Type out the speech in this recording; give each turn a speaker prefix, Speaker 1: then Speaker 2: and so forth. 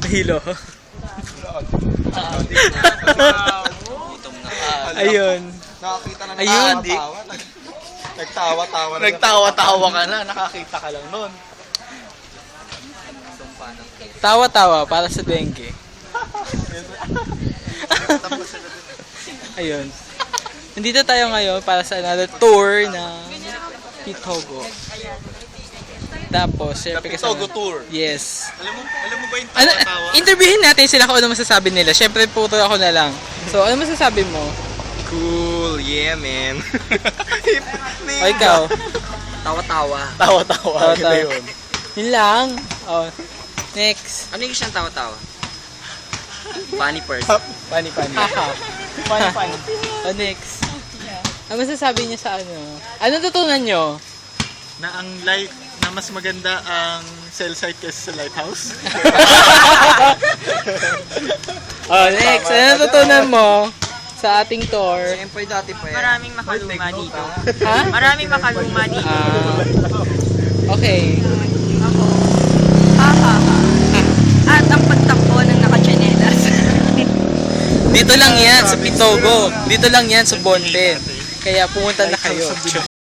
Speaker 1: Nahilo.
Speaker 2: Gutom na ka.
Speaker 1: Ayun.
Speaker 3: Nakakita na
Speaker 1: Ayun.
Speaker 3: nakakatawa. Nagtawa-tawa na.
Speaker 2: Nagtawa-tawa ka na, nakakita ka lang nun.
Speaker 1: Tawa-tawa para sa dengue. Ayun. Nandito tayo ngayon para sa another tour ng Pitogo. Tapos, syempre
Speaker 3: Pitogo tour.
Speaker 1: Yes.
Speaker 3: Alam mo ba yung
Speaker 1: Ano,
Speaker 3: tawa-tawa?
Speaker 1: interviewin natin sila kung ano masasabi nila. Syempre, puro ako na lang. So, ano masasabi mo?
Speaker 3: Cool, yeah man.
Speaker 1: O, ikaw?
Speaker 2: Tawa-tawa.
Speaker 3: Tawa-tawa.
Speaker 1: Tawa-tawa.
Speaker 3: Ganda yun.
Speaker 1: Yun lang. O, next.
Speaker 2: Ano yung siyang tawa-tawa? Funny person.
Speaker 1: Funny. Haha. Funny. O, next. Ano masasabi niyo sa ano? Ano tutunan niyo?
Speaker 3: Na ang light, na mas maganda ang cell site kaysa sa lighthouse.
Speaker 1: Oh, next. Ano natutunan mo sa ating tour?
Speaker 2: Siyempre dati pa yan.
Speaker 4: Maraming makaluma dito.
Speaker 1: Ha?
Speaker 4: Maraming makaluma dito.
Speaker 1: Okay.
Speaker 4: Ako. Ha. At ang pagtakbo ng nakachanelas.
Speaker 1: Dito lang yan sa Pitogo. Dito lang yan sa Bonten. Kaya pumunta na kayo.